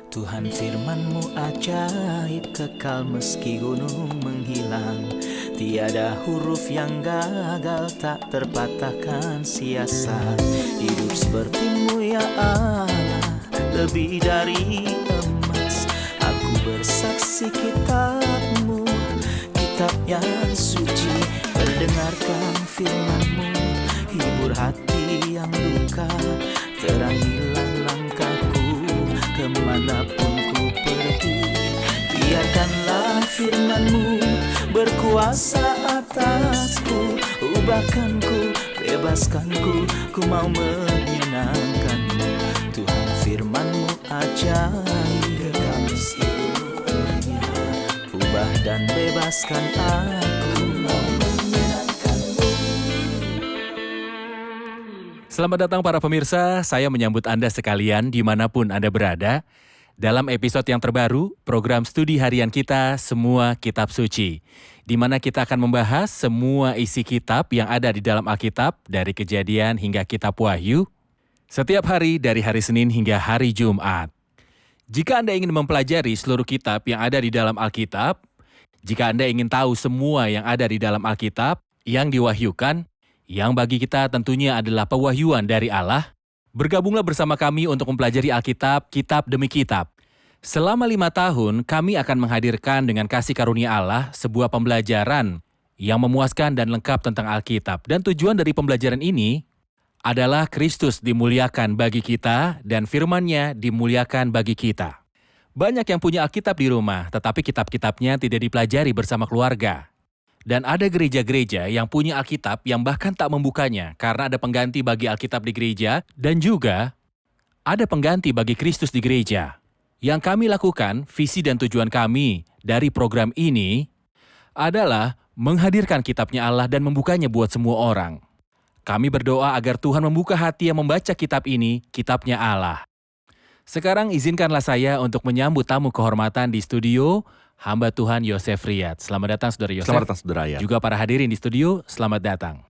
Tuhan firman-Mu ajaib, kekal meski gunung menghilang. Tiada huruf yang gagal, tak terpatahkan siasat. Hidup seperti-Mu ya Allah, lebih dari emas. Aku bersaksi kitab-Mu, kitab yang suci. Mendengarkan firman-Mu, hibur hati yang luka. Terangilah langkahku kemanapun ku pergi. Biarkanlah firman-Mu berkuasa atasku. Ubahkanku, bebaskanku, ku mau menyenangkan-Mu. Tuhan firman-Mu ajaib, kekal meski gunungnya. Ubah dan bebaskan aku, mau menyenangkan-Mu. Selamat datang para pemirsa, saya menyambut Anda sekalian dimanapun Anda berada. Dalam episode yang terbaru, program studi harian kita Semua Kitab Suci, di mana kita akan membahas semua isi kitab yang ada di dalam Alkitab dari Kejadian hingga Kitab Wahyu, setiap hari dari hari Senin hingga hari Jumat. Jika Anda ingin mempelajari seluruh kitab yang ada di dalam Alkitab, jika Anda ingin tahu semua yang ada di dalam Alkitab yang diwahyukan, yang bagi kita tentunya adalah pewahyuan dari Allah, bergabunglah bersama kami untuk mempelajari Alkitab, kitab demi kitab. Selama 5 tahun, kami akan menghadirkan dengan kasih karunia Allah sebuah pembelajaran yang memuaskan dan lengkap tentang Alkitab. Dan tujuan dari pembelajaran ini adalah Kristus dimuliakan bagi kita dan firman-Nya dimuliakan bagi kita. Banyak yang punya Alkitab di rumah, tetapi kitab-kitabnya tidak dipelajari bersama keluarga. Dan ada gereja-gereja yang punya Alkitab yang bahkan tak membukanya karena ada pengganti bagi Alkitab di gereja dan juga ada pengganti bagi Kristus di gereja. Yang kami lakukan, visi dan tujuan kami dari program ini adalah menghadirkan kitabnya Allah dan membukanya buat semua orang. Kami berdoa agar Tuhan membuka hati yang membaca kitab ini, kitabnya Allah. Sekarang izinkanlah saya untuk menyambut tamu kehormatan di studio, hamba Tuhan Yosef Riyad. Selamat datang Saudara Yosef. Selamat datang Saudara Riyad. Juga para hadirin di studio, selamat datang.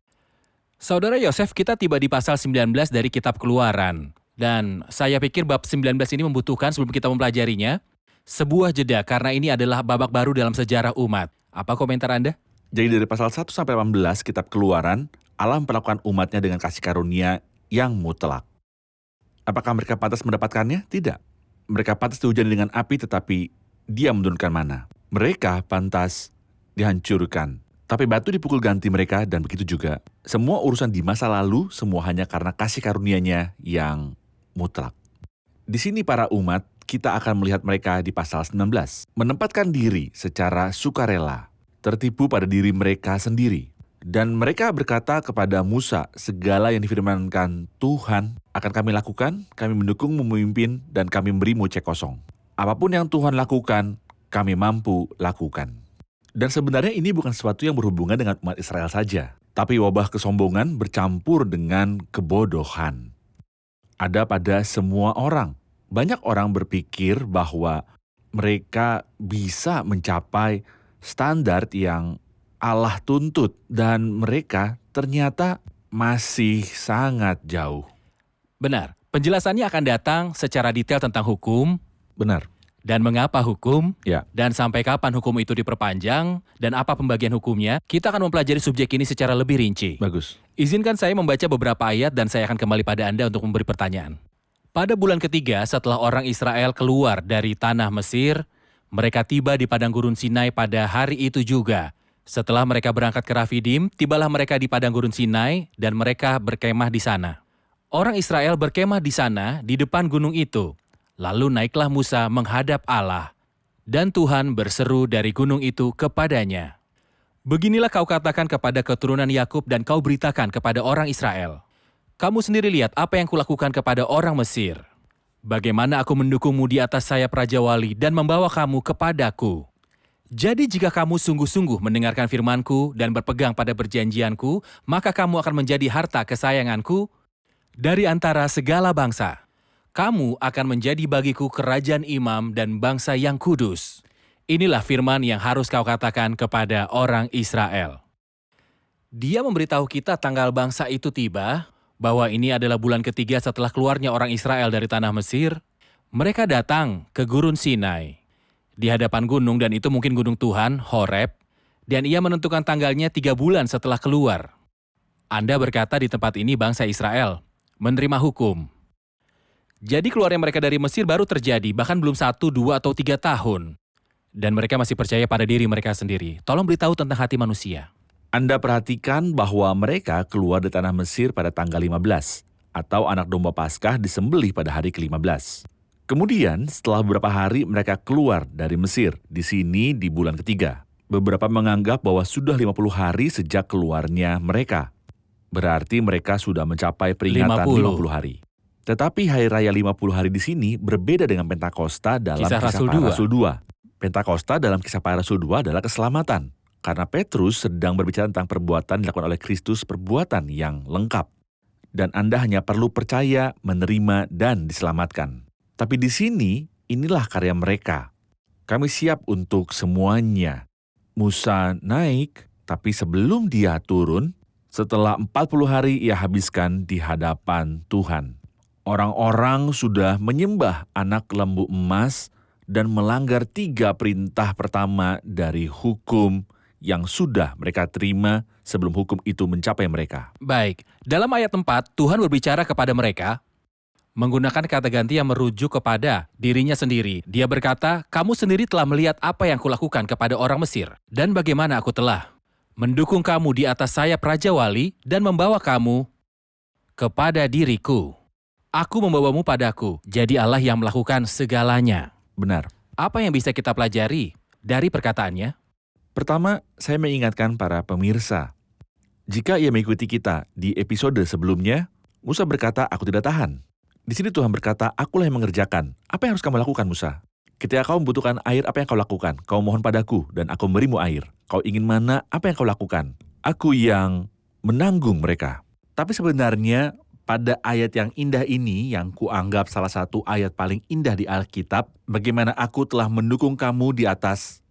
Saudara Yosef, kita tiba di pasal 19 dari kitab Keluaran. Dan saya pikir bab 19 ini membutuhkan sebelum kita mempelajarinya, sebuah jeda karena ini adalah babak baru dalam sejarah umat. Apa komentar Anda? Jadi dari pasal 1 sampai 18 kitab Keluaran, Allah memperlakukan umatnya dengan kasih karunia yang mutlak. Apakah mereka pantas mendapatkannya? Tidak. Mereka pantas dihujani dengan api tetapi Dia menurunkan mana. Mereka pantas dihancurkan, tapi batu dipukul ganti mereka, dan begitu juga semua urusan di masa lalu, semua hanya karena kasih karunia-Nya yang mutlak. Di sini para umat, kita akan melihat mereka di pasal 19, menempatkan diri secara sukarela, tertipu pada diri mereka sendiri. Dan mereka berkata kepada Musa, segala yang difirmankan Tuhan akan kami lakukan, kami mendukungmu memimpin, dan kami memberimu cek kosong. Apapun yang Tuhan lakukan, kami mampu lakukan. Dan sebenarnya ini bukan sesuatu yang berhubungan dengan umat Israel saja, tapi wabah kesombongan bercampur dengan kebodohan. Ada pada semua orang. Banyak orang berpikir bahwa mereka bisa mencapai standar yang Allah tuntut, dan mereka ternyata masih sangat jauh. Benar, penjelasannya akan datang secara detail tentang hukum, Benar. dan mengapa hukum, Ya. dan sampai kapan hukum itu diperpanjang, dan apa pembagian hukumnya. Kita akan mempelajari subjek ini secara lebih rinci. Bagus. Izinkan saya membaca beberapa ayat dan saya akan kembali pada Anda untuk memberi pertanyaan. Pada bulan ketiga setelah orang Israel keluar dari tanah Mesir, mereka tiba di padang gurun Sinai pada hari itu juga. Setelah mereka berangkat ke Rafidim, tibalah mereka di padang gurun Sinai dan mereka berkemah di sana. Orang Israel berkemah di sana di depan gunung itu. Lalu naiklah Musa menghadap Allah, dan Tuhan berseru dari gunung itu kepadanya. Beginilah kau katakan kepada keturunan Yakub dan kau beritakan kepada orang Israel. Kamu sendiri lihat apa yang kulakukan kepada orang Mesir. Bagaimana aku mendukungmu di atas sayap Raja Wali dan membawa kamu kepadaku. Jadi jika kamu sungguh-sungguh mendengarkan firmanku dan berpegang pada perjanjianku, maka kamu akan menjadi harta kesayanganku dari antara segala bangsa. Kamu akan menjadi bagiku kerajaan imam dan bangsa yang kudus. Inilah firman yang harus kau katakan kepada orang Israel. Dia memberitahu kita tanggal bangsa itu tiba, bahwa ini adalah bulan ketiga setelah keluarnya orang Israel dari tanah Mesir. Mereka datang ke gurun Sinai, di hadapan gunung, dan itu mungkin gunung Tuhan, Horeb, dan ia menentukan tanggalnya 3 bulan setelah keluar. Anda berkata di tempat ini bangsa Israel menerima hukum. Jadi keluarnya mereka dari Mesir baru terjadi, bahkan belum 1, 2, atau 3 tahun. Dan mereka masih percaya pada diri mereka sendiri. Tolong beritahu tentang hati manusia. Anda perhatikan bahwa mereka keluar dari tanah Mesir pada tanggal 15, atau anak domba Paskah disembelih pada hari ke-15. Kemudian setelah beberapa hari mereka keluar dari Mesir, di sini di bulan ketiga. Beberapa menganggap bahwa sudah 50 hari sejak keluarnya mereka. Berarti mereka sudah mencapai peringatan 50 hari. Tetapi hari raya 50 hari di sini berbeda dengan Pentakosta dalam Kisah Para Rasul 2. Pentakosta dalam Kisah Para Rasul 2 adalah keselamatan. Karena Petrus sedang berbicara tentang perbuatan dilakukan oleh Kristus, perbuatan yang lengkap. Dan Anda hanya perlu percaya, menerima, dan diselamatkan. Tapi di sini, inilah karya mereka. Kami siap untuk semuanya. Musa naik, tapi sebelum dia turun, setelah 40 hari ia habiskan di hadapan Tuhan. Orang-orang sudah menyembah anak lembu emas dan melanggar 3 perintah pertama dari hukum yang sudah mereka terima sebelum hukum itu mencapai mereka. Baik, dalam ayat 4, Tuhan berbicara kepada mereka menggunakan kata ganti yang merujuk kepada dirinya sendiri. Dia berkata, kamu sendiri telah melihat apa yang kulakukan kepada orang Mesir, dan bagaimana aku telah mendukung kamu di atas sayap Raja Wali dan membawa kamu kepada diriku. Aku membawamu padaku, jadi Allah yang melakukan segalanya. Benar. Apa yang bisa kita pelajari dari perkataannya? Pertama, saya mengingatkan para pemirsa. Jika ia mengikuti kita di episode sebelumnya, Musa berkata, aku tidak tahan. Di sini Tuhan berkata, akulah yang mengerjakan. Apa yang harus kamu lakukan, Musa? Ketika kau membutuhkan air, apa yang kau lakukan? Kau mohon padaku, dan aku memberimu air. Kau ingin mana, apa yang kau lakukan? Aku yang menanggung mereka. Tapi sebenarnya, pada ayat yang indah ini, yang kuanggap salah satu ayat paling indah di Alkitab, bagaimana aku telah mendukung kamu di atas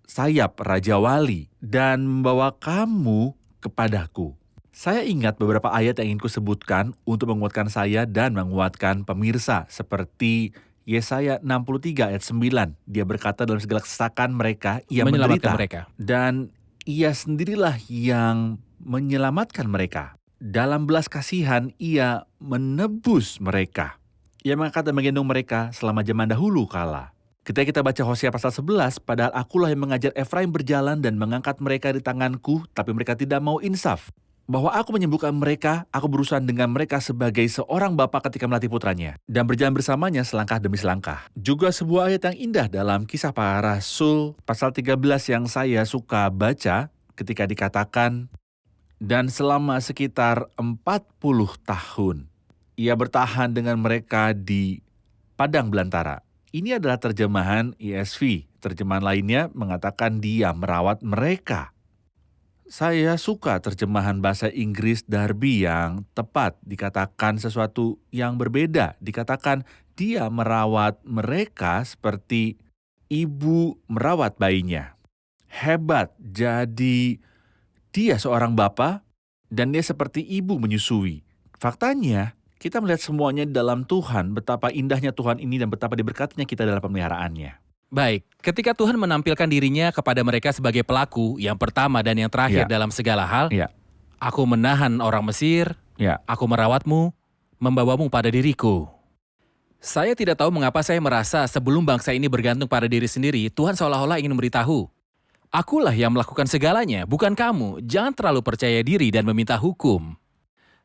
sayap Raja Wali dan membawa kamu kepadaku. Saya ingat beberapa ayat yang ingin kusebutkan untuk menguatkan saya dan menguatkan pemirsa, seperti Yesaya 63 ayat 9. Dia berkata dalam segala kesesakan mereka, ia menderita. Mereka. Dan ia sendirilah yang menyelamatkan mereka. Dalam belas kasihan, ia menebus mereka. Ia mengangkat dan menggendong mereka selama zaman dahulu kala. Ketika kita baca Hosea pasal 11, padahal akulah yang mengajar Efraim berjalan dan mengangkat mereka di tanganku, tapi mereka tidak mau insaf. Bahwa aku menyembuhkan mereka, aku berurusan dengan mereka sebagai seorang bapa ketika melatih putranya, dan berjalan bersamanya selangkah demi selangkah. Juga sebuah ayat yang indah dalam Kisah Para Rasul pasal 13 yang saya suka baca ketika dikatakan, dan selama sekitar 40 tahun, ia bertahan dengan mereka di padang belantara. Ini adalah terjemahan ESV. Terjemahan lainnya mengatakan dia merawat mereka. Saya suka terjemahan bahasa Inggris Darby yang tepat, dikatakan sesuatu yang berbeda. Dikatakan dia merawat mereka seperti ibu merawat bayinya. Hebat, jadi dia seorang bapa dan dia seperti ibu menyusui. Faktanya, kita melihat semuanya dalam Tuhan, betapa indahnya Tuhan ini dan betapa diberkatinya kita dalam pemeliharaannya. Baik, ketika Tuhan menampilkan dirinya kepada mereka sebagai pelaku yang pertama dan yang terakhir dalam segala hal, aku menahan orang Mesir, aku merawatmu, membawamu pada diriku. Saya tidak tahu mengapa saya merasa sebelum bangsa ini bergantung pada diri sendiri, Tuhan seolah-olah ingin memberitahu, akulah yang melakukan segalanya, bukan kamu. Jangan terlalu percaya diri dan meminta hukum.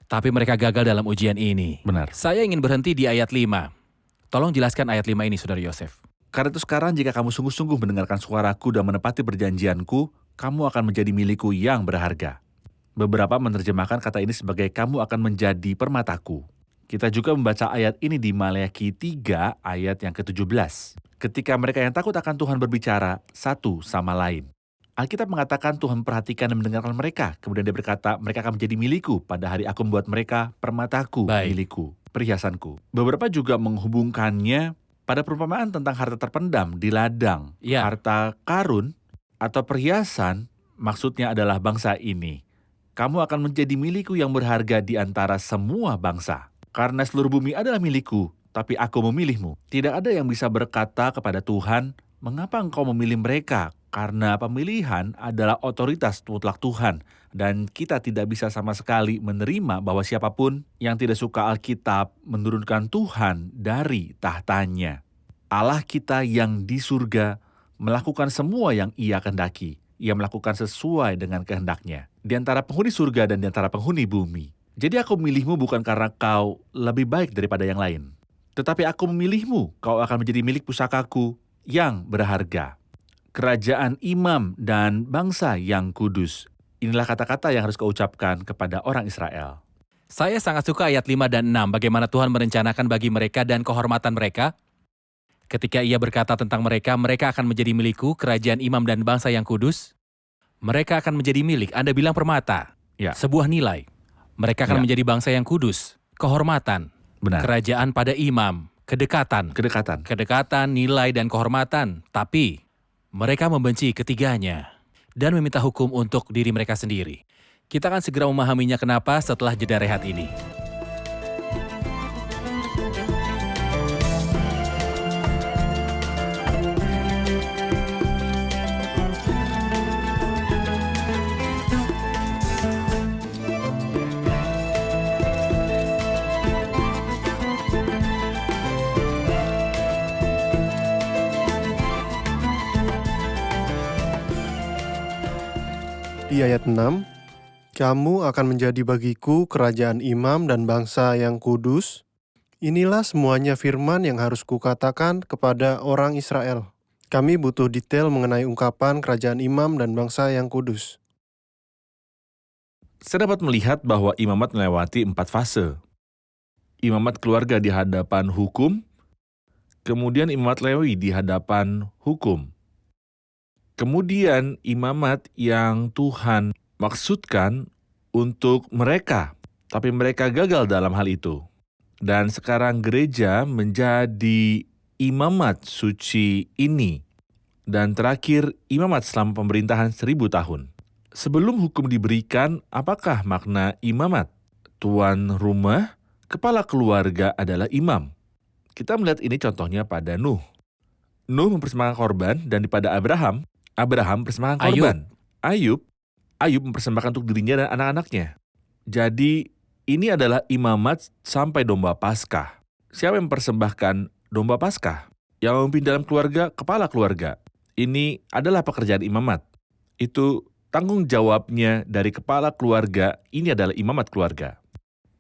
Tapi mereka gagal dalam ujian ini. Benar. Saya ingin berhenti di ayat 5. Tolong jelaskan ayat 5 ini, Saudara Yosef. Karena itu sekarang jika kamu sungguh-sungguh mendengarkan suaraku dan menepati perjanjianku, kamu akan menjadi milikku yang berharga. Beberapa menerjemahkan kata ini sebagai kamu akan menjadi permataku. Kita juga membaca ayat ini di Maleakhi 3 ayat yang ke-17. Ketika mereka yang takut akan Tuhan berbicara satu sama lain. Alkitab mengatakan Tuhan memperhatikan dan mendengarkan mereka. Kemudian dia berkata, mereka akan menjadi milikku. Pada hari aku membuat mereka permataku, milikku, perhiasanku. Beberapa juga menghubungkannya pada perumpamaan tentang harta terpendam di ladang. Harta karun atau perhiasan maksudnya adalah bangsa ini. Kamu akan menjadi milikku yang berharga di antara semua bangsa. Karena seluruh bumi adalah milikku, tapi aku memilihmu. Tidak ada yang bisa berkata kepada Tuhan, mengapa engkau memilih mereka? Karena pemilihan adalah otoritas mutlak Tuhan. Dan kita tidak bisa sama sekali menerima bahwa siapapun yang tidak suka Alkitab menurunkan Tuhan dari tahtanya. Allah kita yang di surga melakukan semua yang Ia kehendaki. Ia melakukan sesuai dengan kehendaknya. Di antara penghuni surga dan di antara penghuni bumi. Jadi aku memilihmu bukan karena kau lebih baik daripada yang lain. Tetapi aku memilihmu, kau akan menjadi milik pusakaku yang berharga. Kerajaan imam dan bangsa yang kudus. Inilah kata-kata yang harus kau ucapkan kepada orang Israel. Saya sangat suka ayat 5 dan 6, bagaimana Tuhan merencanakan bagi mereka dan kehormatan mereka. Ketika Ia berkata tentang mereka, mereka akan menjadi milikku, kerajaan imam dan bangsa yang kudus. Mereka akan menjadi milik, Anda bilang permata, Ya. sebuah nilai. Mereka akan Ya. menjadi bangsa yang kudus, kehormatan, Benar. kerajaan pada imam, kedekatan, nilai dan kehormatan. Tapi mereka membenci ketiganya dan meminta hukum untuk diri mereka sendiri. Kita akan segera memahaminya kenapa setelah jeda rehat ini. Di ayat 6, kamu akan menjadi bagiku kerajaan imam dan bangsa yang kudus. Inilah semuanya firman yang harus kukatakan kepada orang Israel. Kami butuh detail mengenai ungkapan kerajaan imam dan bangsa yang kudus. Saya dapat melihat bahwa imamat melewati 4 fase. Imamat keluarga di hadapan hukum, kemudian imamat Lewi di hadapan hukum. Kemudian imamat yang Tuhan maksudkan untuk mereka, tapi mereka gagal dalam hal itu. Dan sekarang gereja menjadi imamat suci ini. Dan terakhir, imamat selama pemerintahan 1000 tahun. Sebelum hukum diberikan, apakah makna imamat? Tuan rumah, kepala keluarga adalah imam. Kita melihat ini contohnya pada Nuh. Nuh mempersembahkan korban dan pada Abraham mempersembahkan korban. Ayub mempersembahkan untuk dirinya dan anak-anaknya. Jadi, ini adalah imamat sampai domba Paskah. Siapa yang mempersembahkan domba Paskah? Yang memimpin dalam keluarga, kepala keluarga. Ini adalah pekerjaan imamat. Itu tanggung jawabnya dari kepala keluarga, ini adalah imamat keluarga.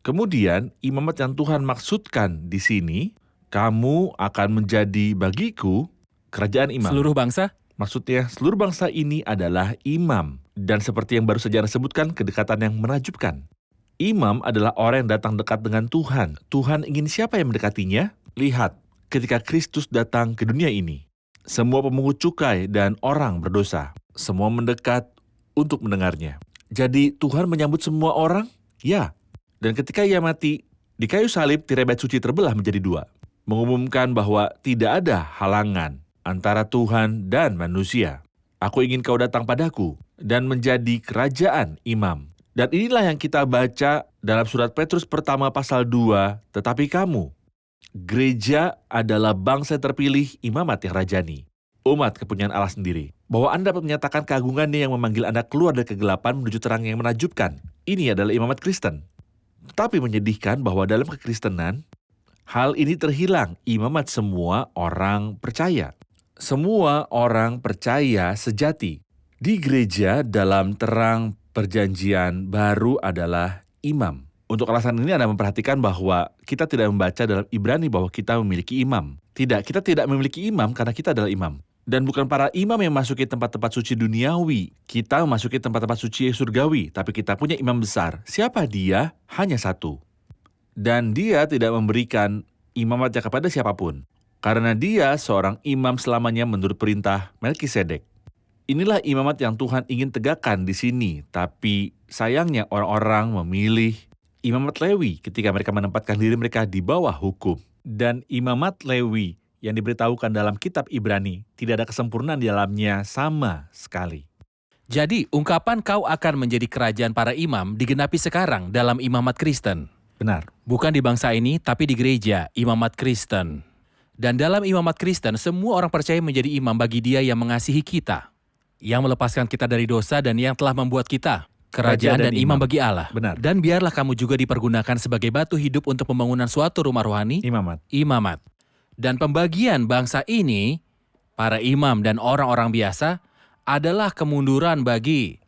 Kemudian, imamat yang Tuhan maksudkan di sini, kamu akan menjadi bagiku kerajaan imam. Seluruh bangsa? Maksudnya, seluruh bangsa ini adalah imam. Dan seperti yang baru saja Anda sebutkan, kedekatan yang menakjubkan. Imam adalah orang yang datang dekat dengan Tuhan. Tuhan ingin siapa yang mendekatinya? Lihat, ketika Kristus datang ke dunia ini, semua pemungut cukai dan orang berdosa, semua mendekat untuk mendengarnya. Jadi, Tuhan menyambut semua orang? Ya. Dan ketika Ia mati, di kayu salib tirai bait suci terbelah menjadi 2. Mengumumkan bahwa tidak ada halangan antara Tuhan dan manusia. Aku ingin kau datang padaku dan menjadi kerajaan imam. Dan inilah yang kita baca dalam surat Petrus pertama pasal 2. Tetapi kamu, gereja adalah bangsa terpilih, imamat yang rajani. Umat kepunyaan Allah sendiri. Bahwa Anda dapat menyatakan keagungannya yang memanggil Anda keluar dari kegelapan menuju terang yang menakjubkan. Ini adalah imamat Kristen. Tetapi menyedihkan bahwa dalam kekristenan, hal ini terhilang. Imamat semua orang percaya. Semua orang percaya sejati. Di gereja dalam terang perjanjian baru adalah imam. Untuk alasan ini Anda memperhatikan bahwa kita tidak membaca dalam Ibrani bahwa kita memiliki imam. Tidak, kita tidak memiliki imam karena kita adalah imam. Dan bukan para imam yang memasuki tempat-tempat suci duniawi. Kita memasuki tempat-tempat suci surgawi, tapi kita punya imam besar. Siapa dia? Hanya satu. Dan dia tidak memberikan imamatnya kepada siapapun. Karena dia seorang imam selamanya menurut perintah Melkisedek. Inilah imamat yang Tuhan ingin tegakkan di sini. Tapi sayangnya orang-orang memilih imamat Lewi ketika mereka menempatkan diri mereka di bawah hukum. Dan imamat Lewi yang diberitahukan dalam kitab Ibrani tidak ada kesempurnaan di dalamnya sama sekali. Jadi, ungkapan kau akan menjadi kerajaan para imam digenapi sekarang dalam imamat Kristen. Benar. Bukan di bangsa ini, tapi di gereja, imamat Kristen. Dan dalam imamat Kristen, semua orang percaya menjadi imam bagi Dia yang mengasihi kita, yang melepaskan kita dari dosa dan yang telah membuat kita kerajaan dan imam bagi Allah. Benar. Dan biarlah kamu juga dipergunakan sebagai batu hidup untuk pembangunan suatu rumah rohani, imamat. Dan pembagian bangsa ini, para imam dan orang-orang biasa, adalah kemunduran bagi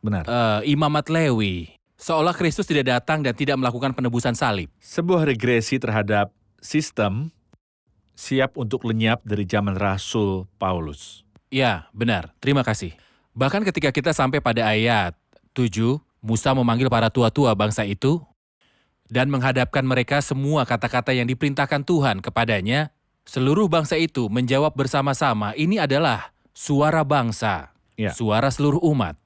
imamat Lewi. Seolah Kristus tidak datang dan tidak melakukan penebusan salib. Sebuah regresi terhadap sistem siap untuk lenyap dari zaman Rasul Paulus. Ya, benar. Terima kasih. Bahkan ketika kita sampai pada ayat 7, Musa memanggil para tua-tua bangsa itu dan menghadapkan mereka semua kata-kata yang diperintahkan Tuhan kepadanya. Seluruh bangsa itu menjawab bersama-sama, ini adalah suara bangsa, suara seluruh umat.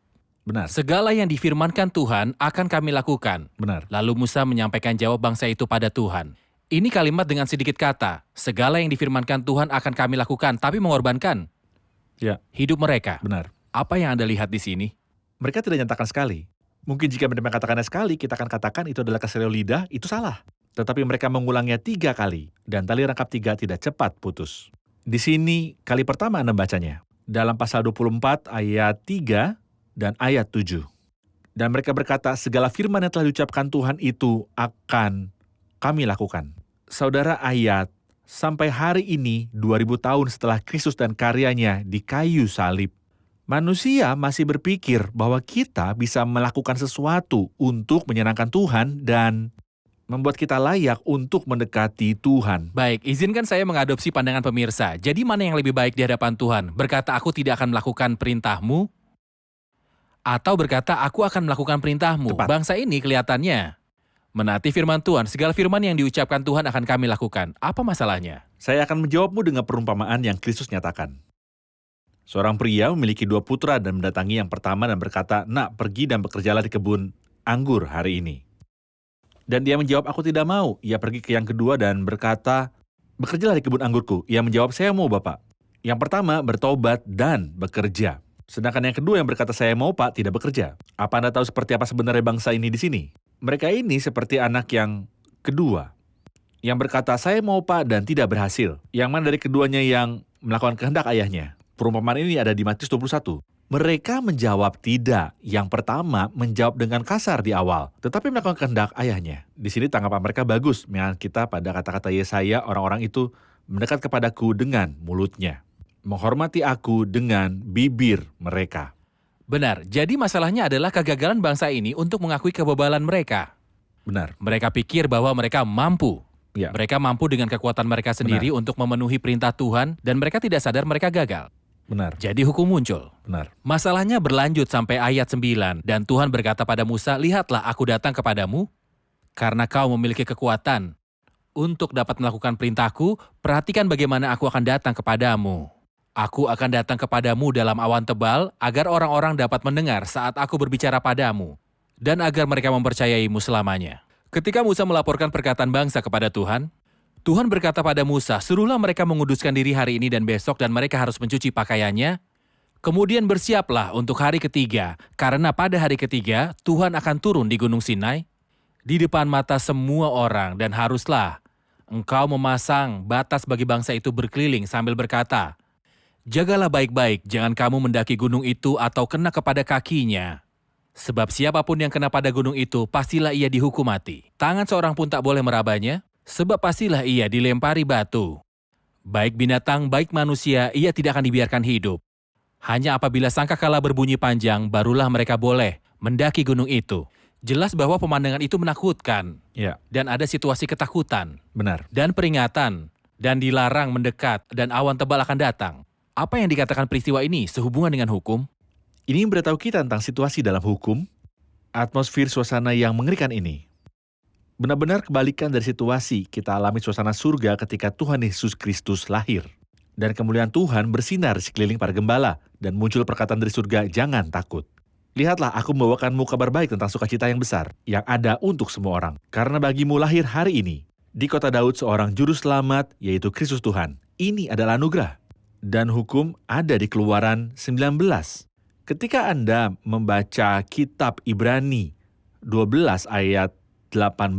Benar. Segala yang difirmankan Tuhan akan kami lakukan. Benar. Lalu Musa menyampaikan jawab bangsa itu pada Tuhan. Ini kalimat dengan sedikit kata, segala yang difirmankan Tuhan akan kami lakukan, tapi mengorbankan hidup mereka. Benar. Apa yang Anda lihat di sini? Mereka tidak nyatakan sekali. Mungkin jika mereka katakannya sekali, kita akan katakan itu adalah keseriosan lidah, itu salah. Tetapi mereka mengulangnya 3 kali, dan tali rangkap 3 tidak cepat putus. Di sini, kali pertama Anda bacanya, dalam pasal 24 ayat 3 dan ayat 7. Dan mereka berkata, segala firman yang telah diucapkan Tuhan itu akan kami lakukan. Saudara, ayat, sampai hari ini, 2000 tahun setelah Kristus dan karyanya di kayu salib, manusia masih berpikir bahwa kita bisa melakukan sesuatu untuk menyenangkan Tuhan dan membuat kita layak untuk mendekati Tuhan. Baik, izinkan saya mengadopsi pandangan pemirsa. Jadi mana yang lebih baik di hadapan Tuhan? Berkata, aku tidak akan melakukan perintahmu? Atau berkata, aku akan melakukan perintahmu? Tepat. Bangsa ini kelihatannya menaati firman Tuhan. Segala firman yang diucapkan Tuhan akan kami lakukan. Apa masalahnya? Saya akan menjawabmu dengan perumpamaan yang Kristus nyatakan. Seorang pria memiliki 2 putra dan mendatangi yang pertama dan berkata, nak, pergi dan bekerjalah di kebun anggur hari ini. Dan dia menjawab, aku tidak mau. Ia pergi ke yang kedua dan berkata, bekerjalah di kebun anggurku. Ia menjawab, saya mau, Bapak. Yang pertama bertobat dan bekerja. Sedangkan yang kedua yang berkata, saya mau, Pak, tidak bekerja. Apa Anda tahu seperti apa sebenarnya bangsa ini di sini? Mereka ini seperti anak yang kedua, yang berkata, saya mau, Pak, dan tidak berhasil. Yang mana dari keduanya yang melakukan kehendak ayahnya? Perumpamaan ini ada di Matius 21. Mereka menjawab tidak. Yang pertama menjawab dengan kasar di awal, tetapi melakukan kehendak ayahnya. Di sini tanggapan mereka bagus, mengingat kita pada kata-kata Yesaya, orang-orang itu mendekat kepadaku dengan mulutnya, menghormati aku dengan bibir mereka. Benar, jadi masalahnya adalah kegagalan bangsa ini untuk mengakui kebebalan mereka. Benar. Mereka pikir bahwa mereka mampu. Ya. Mereka mampu dengan kekuatan mereka sendiri untuk memenuhi perintah Tuhan, dan mereka tidak sadar mereka gagal. Benar. Jadi hukum muncul. Benar. Masalahnya berlanjut sampai ayat 9, dan Tuhan berkata pada Musa, lihatlah aku datang kepadamu, karena kau memiliki kekuatan untuk dapat melakukan perintahku, perhatikan bagaimana aku akan datang kepadamu. Aku akan datang kepadamu dalam awan tebal, agar orang-orang dapat mendengar saat aku berbicara padamu, dan agar mereka mempercayaimu selamanya. Ketika Musa melaporkan perkataan bangsa kepada Tuhan, Tuhan berkata pada Musa, suruhlah mereka menguduskan diri hari ini dan besok, dan mereka harus mencuci pakaiannya. Kemudian bersiaplah untuk hari ketiga, karena pada hari ketiga Tuhan akan turun di Gunung Sinai, di depan mata semua orang, dan haruslah engkau memasang batas bagi bangsa itu berkeliling sambil berkata, jagalah baik-baik, jangan kamu mendaki gunung itu atau kena kepada kakinya. Sebab siapapun yang kena pada gunung itu, pastilah ia dihukum mati. Tangan seorang pun tak boleh merabanya, sebab pastilah ia dilempari batu. Baik binatang, baik manusia, ia tidak akan dibiarkan hidup. Hanya apabila sangkakala berbunyi panjang, barulah mereka boleh mendaki gunung itu. Jelas bahwa pemandangan itu menakutkan. Ya. Dan ada situasi ketakutan. Benar. Dan peringatan. Dan dilarang mendekat, dan awan tebal akan datang. Apa yang dikatakan peristiwa ini sehubungan dengan hukum? Ini memberitahu kita tentang situasi dalam hukum, atmosfer suasana yang mengerikan ini. Benar-benar kebalikan dari situasi kita alami suasana surga ketika Tuhan Yesus Kristus lahir. Dan kemuliaan Tuhan bersinar di sekeliling para gembala, dan muncul perkataan dari surga, jangan takut. Lihatlah, aku membawakanmu kabar baik tentang sukacita yang besar, yang ada untuk semua orang. Karena bagimu lahir hari ini, di kota Daud seorang juru selamat, yaitu Kristus Tuhan. Ini adalah anugerah. Dan hukum ada di Keluaran 19. Ketika Anda membaca kitab Ibrani 12 ayat 18,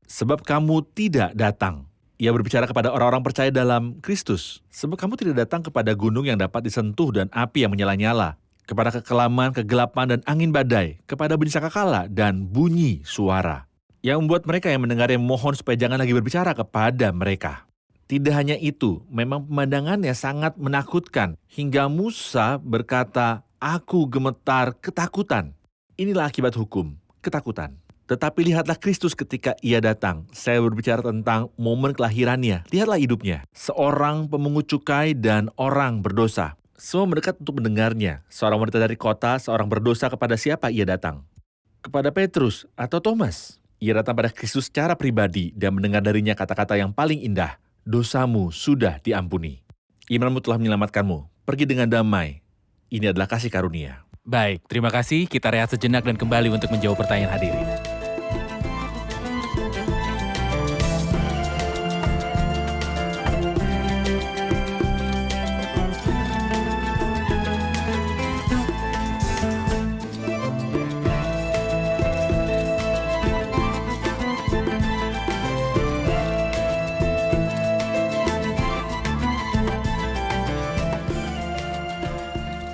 sebab kamu tidak datang. Ia berbicara kepada orang-orang percaya dalam Kristus. Sebab kamu tidak datang kepada gunung yang dapat disentuh dan api yang menyala-nyala, kepada kekelaman, kegelapan, dan angin badai, kepada bunyi sangkakala dan bunyi suara, yang membuat mereka yang mendengarnya mohon supaya jangan lagi berbicara kepada mereka. Tidak hanya itu, memang pemandangannya sangat menakutkan, hingga Musa berkata, "Aku gemetar ketakutan." Inilah akibat hukum, ketakutan. Tetapi lihatlah Kristus ketika ia datang. Saya berbicara tentang momen kelahirannya. Lihatlah hidupnya. Seorang pemungut cukai dan orang berdosa. Semua mendekat untuk mendengarnya. Seorang wanita dari kota, seorang berdosa, kepada siapa ia datang? Kepada Petrus atau Thomas. Ia datang pada Kristus secara pribadi dan mendengar darinya kata-kata yang paling indah. Dosamu sudah diampuni. Imanmu telah menyelamatkanmu. Pergi dengan damai. Ini adalah kasih karunia. Baik, terima kasih. Kita rehat sejenak dan kembali untuk menjawab pertanyaan hadirin.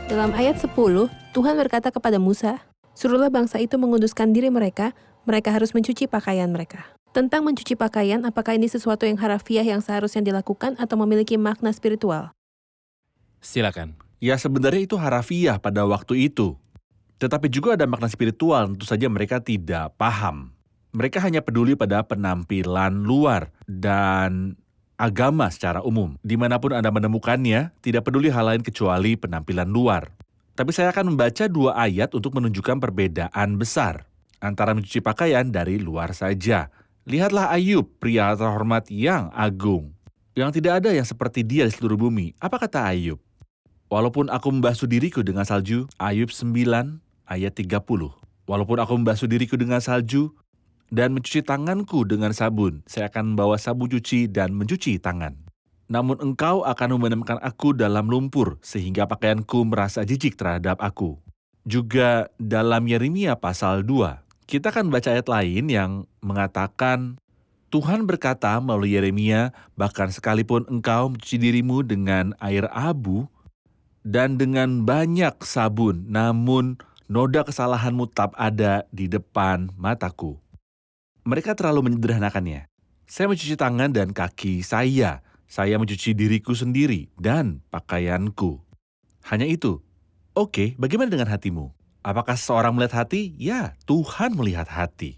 Dalam ayat 10, Tuhan berkata kepada Musa, "Suruhlah bangsa itu menguduskan diri mereka, mereka harus mencuci pakaian mereka." Tentang mencuci pakaian, apakah ini sesuatu yang harafiah yang seharusnya dilakukan atau memiliki makna spiritual? Silakan. Ya, sebenarnya itu harafiah pada waktu itu. Tetapi juga ada makna spiritual, tentu saja mereka tidak paham. Mereka hanya peduli pada penampilan luar dan agama secara umum. Dimanapun Anda menemukannya, tidak peduli hal lain kecuali penampilan luar. Tapi saya akan membaca 2 ayat untuk menunjukkan perbedaan besar antara mencuci pakaian dari luar saja. Lihatlah Ayub, pria terhormat yang agung, yang tidak ada yang seperti dia di seluruh bumi. Apa kata Ayub? Walaupun aku membasuh diriku dengan salju, Ayub 9 ayat 30. Walaupun aku membasuh diriku dengan salju dan mencuci tanganku dengan sabun, saya akan membawa sabun cuci dan mencuci tangan. Namun engkau akan membenamkan aku dalam lumpur, sehingga pakaianku merasa jijik terhadap aku. Juga dalam Yeremia pasal 2, kita akan baca ayat lain yang mengatakan, Tuhan berkata melalui Yeremia, bahkan sekalipun engkau mencuci dirimu dengan air abu dan dengan banyak sabun, namun noda kesalahanmu tetap ada di depan mataku. Mereka terlalu menyederhanakannya. Saya mencuci tangan dan kaki saya mencuci diriku sendiri dan pakaianku. Hanya itu. Oke, bagaimana dengan hatimu? Apakah seseorang melihat hati? Ya, Tuhan melihat hati.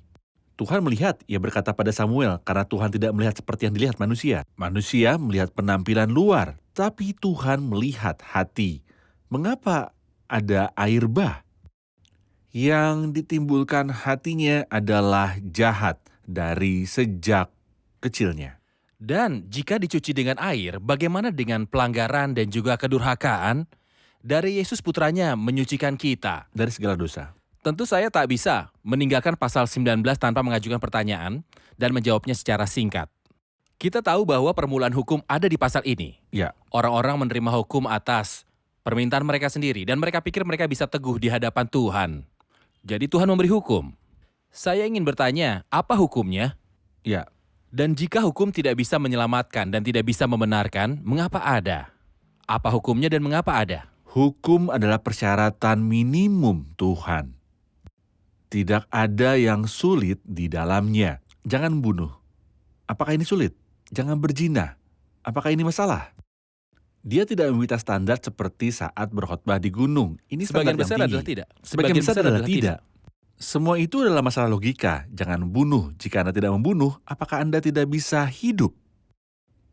Tuhan melihat, ia berkata pada Samuel, karena Tuhan tidak melihat seperti yang dilihat manusia. Manusia melihat penampilan luar, tapi Tuhan melihat hati. Mengapa ada air bah? Yang ditimbulkan hatinya adalah jahat dari sejak kecilnya. Dan jika dicuci dengan air, bagaimana dengan pelanggaran dan juga kedurhakaan? Dari Yesus putranya menyucikan kita. Dari segala dosa. Tentu saya tak bisa meninggalkan pasal 19 tanpa mengajukan pertanyaan dan menjawabnya secara singkat. Kita tahu bahwa permulaan hukum ada di pasal ini. Ya, Orang-orang menerima hukum atas permintaan mereka sendiri dan mereka pikir mereka bisa teguh di hadapan Tuhan. Jadi Tuhan memberi hukum. Saya ingin bertanya, apa hukumnya? ya. Dan jika hukum tidak bisa menyelamatkan dan tidak bisa membenarkan, mengapa ada? Apa hukumnya dan mengapa ada? Hukum adalah persyaratan minimum Tuhan. Tidak ada yang sulit di dalamnya. Jangan bunuh. Apakah ini sulit? Jangan berzina. Apakah ini masalah? Dia tidak meminta standar seperti saat berkhotbah di gunung. Ini Sebagian standar besar yang adalah tinggi. tidak. Sebagian besar adalah tidak. Semua itu adalah masalah logika. Jangan membunuh. Jika Anda tidak membunuh, apakah Anda tidak bisa hidup?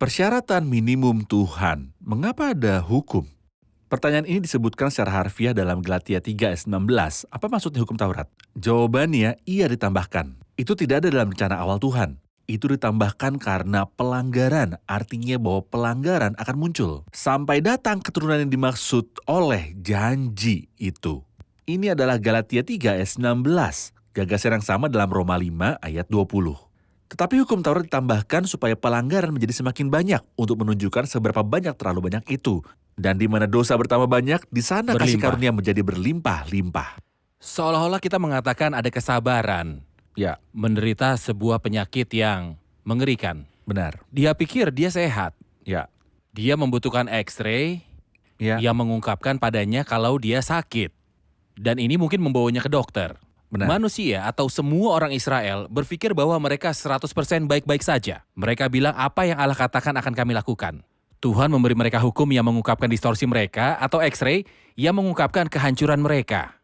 Persyaratan minimum Tuhan. Mengapa ada hukum? Pertanyaan ini disebutkan secara harfiah dalam Galatia 3 ayat 19. Apa maksudnya hukum Taurat? Jawabannya, ia ditambahkan. Itu tidak ada dalam rencana awal Tuhan. Itu ditambahkan karena pelanggaran, artinya bahwa pelanggaran akan muncul. Sampai datang keturunan yang dimaksud oleh janji itu. Ini adalah Galatia 3 ayat 19. Gagasan yang sama dalam Roma 5 ayat 20. Tetapi hukum Taurat ditambahkan supaya pelanggaran menjadi semakin banyak untuk menunjukkan seberapa banyak terlalu banyak itu. Dan di mana dosa bertambah banyak, di sana kasih Berlimpah. karunia menjadi berlimpah-limpah. Seolah-olah kita mengatakan ada kesabaran. Ya, menderita sebuah penyakit yang mengerikan. benar. Dia pikir dia sehat. Ya, Dia membutuhkan X-ray ya, yang mengungkapkan padanya kalau dia sakit. Dan ini mungkin membawanya ke dokter. benar. Manusia atau semua orang Israel berpikir bahwa mereka 100% baik-baik saja. Mereka bilang apa yang Allah katakan akan kami lakukan. Tuhan memberi mereka hukum yang mengungkapkan distorsi mereka atau X-ray yang mengungkapkan kehancuran mereka.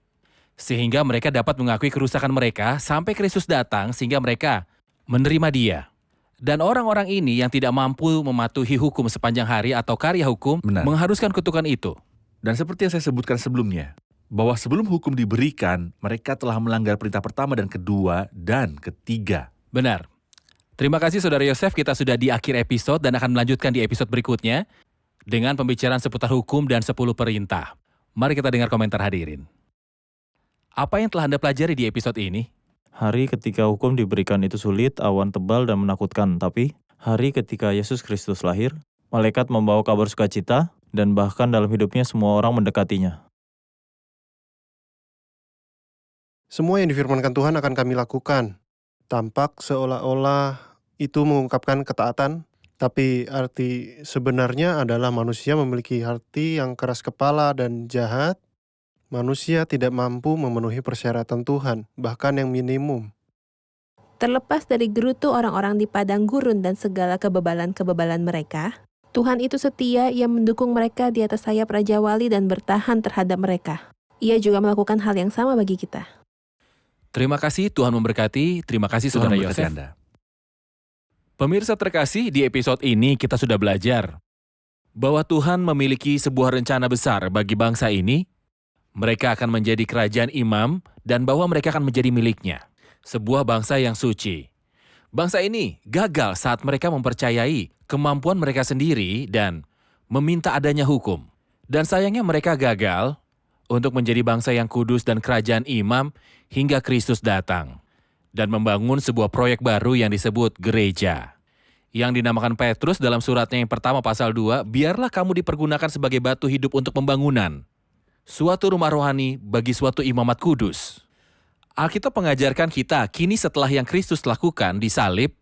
Sehingga mereka dapat mengakui kerusakan mereka sampai Kristus datang sehingga mereka menerima Dia. Dan orang-orang ini yang tidak mampu mematuhi hukum sepanjang hari atau karya hukum Benar. mengharuskan kutukan itu. Dan seperti yang saya sebutkan sebelumnya, bahwa sebelum hukum diberikan, mereka telah melanggar perintah pertama dan kedua dan ketiga. Benar. Terima kasih Saudara Yosef, kita sudah di akhir episode dan akan melanjutkan di episode berikutnya dengan pembicaraan seputar hukum dan 10 perintah. Mari kita dengar komentar hadirin. Apa yang telah Anda pelajari di episode ini? Hari ketika hukum diberikan itu sulit, awan tebal dan menakutkan. Tapi, hari ketika Yesus Kristus lahir, malaikat membawa kabar sukacita, dan bahkan dalam hidupnya semua orang mendekatinya. Semua yang difirmankan Tuhan akan kami lakukan. Tampak seolah-olah itu mengungkapkan ketaatan, tapi arti sebenarnya adalah manusia memiliki hati yang keras kepala dan jahat. Manusia tidak mampu memenuhi persyaratan Tuhan, bahkan yang minimum. Terlepas dari gerutu orang-orang di padang gurun dan segala kebebalan-kebebalan mereka, Tuhan itu setia, Ia mendukung mereka di atas sayap Raja Wali dan bertahan terhadap mereka. Ia juga melakukan hal yang sama bagi kita. Terima kasih, Tuhan memberkati. Terima kasih Tuhan Saudara memberkati Yosef. Anda. Pemirsa terkasih, di episode ini kita sudah belajar bahwa Tuhan memiliki sebuah rencana besar bagi bangsa ini. Mereka akan menjadi kerajaan imam dan bahwa mereka akan menjadi miliknya. Sebuah bangsa yang suci. Bangsa ini gagal saat mereka mempercayai kemampuan mereka sendiri dan meminta adanya hukum. Dan sayangnya mereka gagal untuk menjadi bangsa yang kudus dan kerajaan imam hingga Kristus datang. Dan membangun sebuah proyek baru yang disebut gereja. Yang dinamakan Petrus dalam suratnya yang pertama pasal 2, biarlah kamu dipergunakan sebagai batu hidup untuk pembangunan. Suatu rumah rohani bagi suatu imamat kudus. Alkitab mengajarkan kita kini setelah yang Kristus lakukan di salib,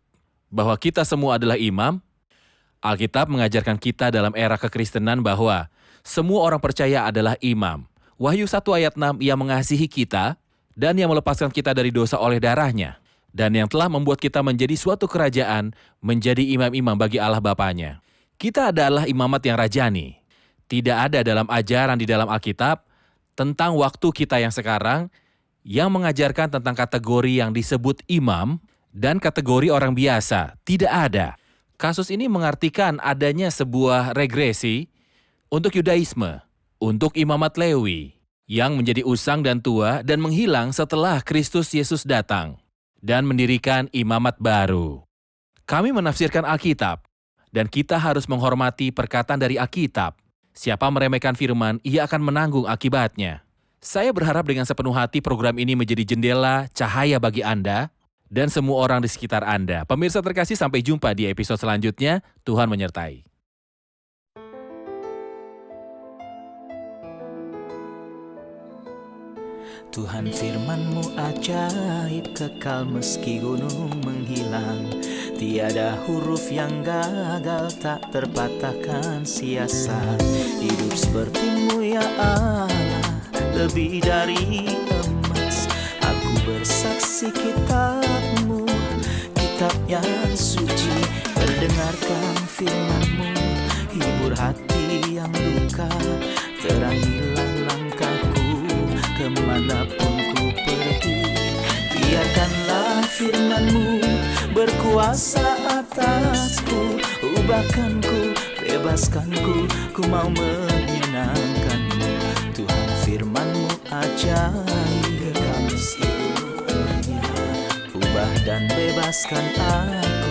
bahwa kita semua adalah imam. Alkitab mengajarkan kita dalam era kekristenan bahwa semua orang percaya adalah imam. Wahyu 1 ayat 6, Ia mengasihi kita dan Ia melepaskan kita dari dosa oleh darahnya. Dan yang telah membuat kita menjadi suatu kerajaan, menjadi imam-imam bagi Allah Bapanya. Kita adalah imamat yang rajani. Tidak ada dalam ajaran di dalam Alkitab tentang waktu kita yang sekarang yang mengajarkan tentang kategori yang disebut imam dan kategori orang biasa. Tidak ada. Kasus ini mengartikan adanya sebuah regresi untuk Yudaisme, untuk imamat Lewi yang menjadi usang dan tua dan menghilang setelah Kristus Yesus datang dan mendirikan imamat baru. Kami menafsirkan Alkitab dan kita harus menghormati perkataan dari Alkitab. Siapa meremehkan firman, ia akan menanggung akibatnya. Saya berharap dengan sepenuh hati program ini menjadi jendela cahaya bagi Anda dan semua orang di sekitar Anda. Pemirsa terkasih, sampai jumpa di episode selanjutnya. Tuhan menyertai. Tuhan firman-Mu ajaib, kekal meski gunung menghilang. Tiada huruf yang gagal, tak terpatahkan siasat. Hidup seperti-Mu ya Allah, lebih dari emas. Aku bersaksi kitab-Mu, kitab yang suci. Terdengarkan firman-Mu, hibur hati yang luka. Terangilah langkahku kemanapun ku pergi. Biarkanlah firman-Mu berkuasa atasku. Ubahkanku, bebaskanku, ku mau menyenangkan-Mu. Tuhan firman-Mu ajaib, kekal meski gunung, ubah dan bebaskan aku.